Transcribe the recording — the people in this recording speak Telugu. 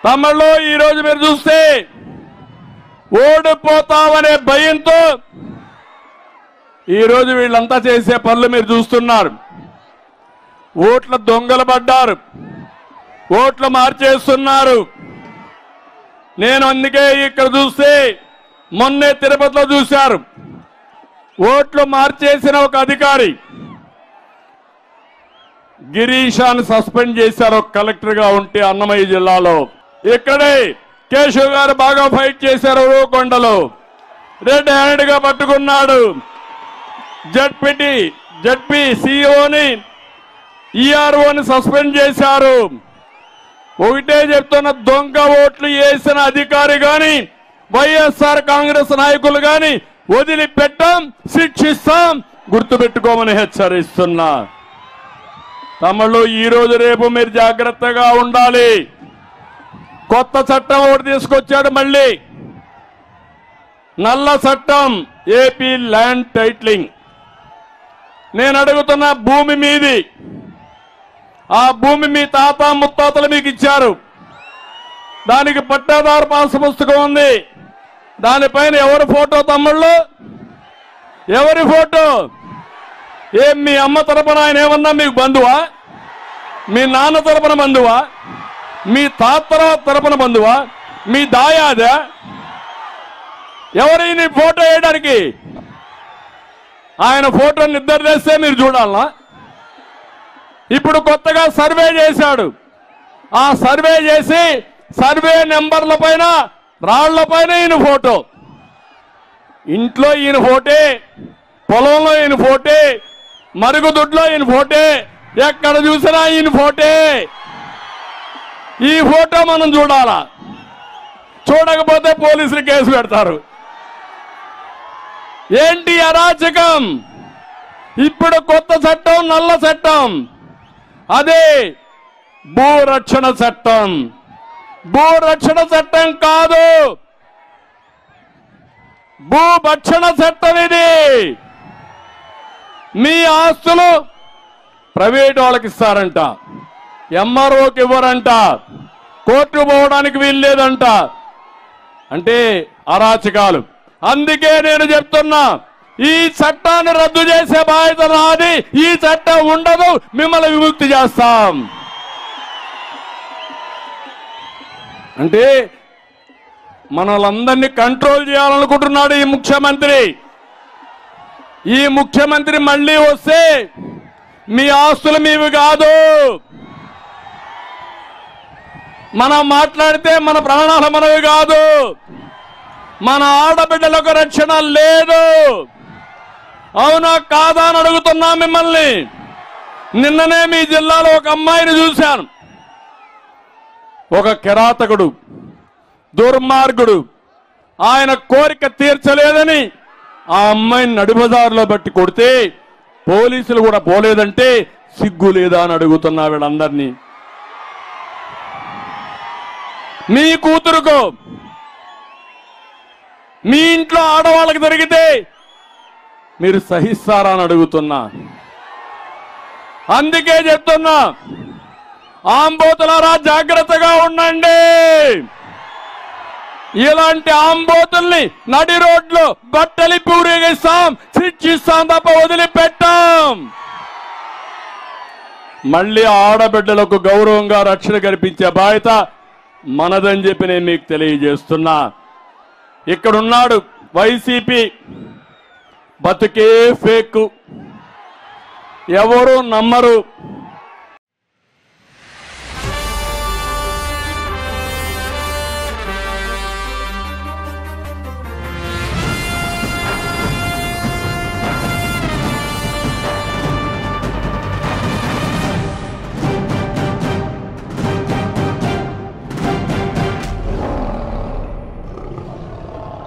తమిళలో ఈ రోజు మీరు చూస్తే ఓడిపోతామనే భయంతో ఈ రోజు వీళ్ళంతా చేసే పనులు మీరు చూస్తున్నారు. ఓట్ల దొంగలు పడ్డారు, ఓట్లు మార్చేస్తున్నారు. నేను అందుకే ఇక్కడ చూస్తే మొన్నే తిరుపతిలో చూశారు, ఓట్లు మార్చేసిన ఒక అధికారి గిరీషాన్ని సస్పెండ్ చేశారు ఒక కలెక్టర్గా ఉంటే అన్నమయ్య జిల్లాలో. ఇక్కడే కేశవ్ గారు బాగా ఫైట్ చేశారు, రూకొండలో రెడ్ హ్యాండ్ గా పట్టుకున్నాడు. జడ్పీ సిఇఓని ఈఆర్ఓని సస్పెండ్ చేశారు. ఒకటే చెప్తున్న, దొంగ ఓట్లు వేసిన అధికారి గాని వైఎస్ఆర్ కాంగ్రెస్ నాయకులు గాని వదిలిపెట్టాం, శిక్షిస్తాం, గుర్తుపెట్టుకోమని హెచ్చరిస్తున్నా. తమలో ఈ రోజు రేపు మీరు జాగ్రత్తగా ఉండాలి. కొత్త చట్టం ఒకటి తీసుకొచ్చాడు, మళ్ళీ నల్ల చట్టం, ఏపీ ల్యాండ్ టైటిలింగ్. నేను అడుగుతున్న, భూమి మీది, ఆ భూమి మీ తాత ముత్తాతలు మీకు ఇచ్చారు, దానికి పట్టాదారు పాస్ పుస్తకం ఉంది, దానిపైన ఎవరి ఫోటో తమ్ముళ్ళు, ఎవరి ఫోటో? ఏం మీ అమ్మ తరపున ఆయన ఏమన్నా మీకు బంధువా? మీ నాన్న తరపున బంధువా? మీ తాత తరపున బంధువా? మీ దాయాదా? ఎవరైనా ఫోటో వేయడానికి? ఆయన ఫోటో నిద్ర చేస్తే మీరు చూడాలా? ఇప్పుడు కొత్తగా సర్వే చేశాడు. ఆ సర్వే చేసి సర్వే నెంబర్ల పైన, రాళ్ల పైన ఈయన ఫోటో, ఇంట్లో ఈయన ఫోటే, పొలంలో ఈయన ఫోటే, మరుగుదొడ్లో ఈయన ఫోటే, ఎక్కడ చూసినా ఈయన ఫోటే. ఈ ఫోటో మనం చూడాలా? చూడకపోతే పోలీసులు కేసు పెడతారు. ఏంటి అరాచకం? ఇప్పుడు కొత్త చట్టం, నల్ల చట్టం, అదే భూరక్షణ చట్టం. భూరక్షణ చట్టం కాదు, భూభక్షణ చట్టం ఇది. మీ ఆస్తులు ప్రైవేట్ వాళ్ళకి ఇస్తారంట, ఎంఆర్ఓకి ఇవ్వరంట, కోర్టు పోవడానికి వీల్లేదంట. అంటే అరాచకాలు. అందుకే నేను చెప్తున్నా, ఈ చట్టాన్ని రద్దు చేసే బాధ్యత నాది. ఈ చట్టం ఉండదు, మిమ్మల్ని విముక్తి చేస్తాం. అంటే మనలందరినీ కంట్రోల్ చేయాలనుకుంటున్నాడు ఈ ముఖ్యమంత్రి. ఈ ముఖ్యమంత్రి మళ్ళీ వస్తే మీ ఆస్తులు మీవి కాదు. మనం మాట్లాడితే మన ప్రాణాలు మనవి కాదు. మన ఆడబిడ్డలకు రక్షణ లేదు. అవునా కాదా అని అడుగుతున్నా మిమ్మల్ని. నిన్ననే మీ జిల్లాలో ఒక అమ్మాయిని చూశాను. ఒక కిరాతకుడు, దుర్మార్గుడు, ఆయన కోరిక తీర్చలేదని ఆ అమ్మాయిని నడిబజారులో బట్టి కొడితే పోలీసులు కూడా పోలేదంటే సిగ్గు లేదా అని అడుగుతున్నా వీళ్ళందరినీ. మీ కూతురుకో, మీ ఇంట్లో ఆడవాళ్ళకి జరిగితే మీరు సహిస్తారా అని అడుగుతున్నా. అందుకే చెప్తున్నా, ఆంబోతులారా జాగ్రత్తగా ఉండండి. ఇలాంటి ఆంబోతుల్ని నడి రోడ్లో బట్టలిప్పి ఊరేగిస్తాం, శిక్షిస్తాం తప్ప వదిలిపెట్టాం. మళ్ళీ ఆడబిడ్డలకు గౌరవంగా రక్షణ కల్పించే బాధ్యత మనదని చెప్పి నేను మీకు తెలియజేస్తున్నా. ఇక్కడున్నాడు వైసీపీ, బతుకే ఫేక్, ఎవరు నమ్మరు.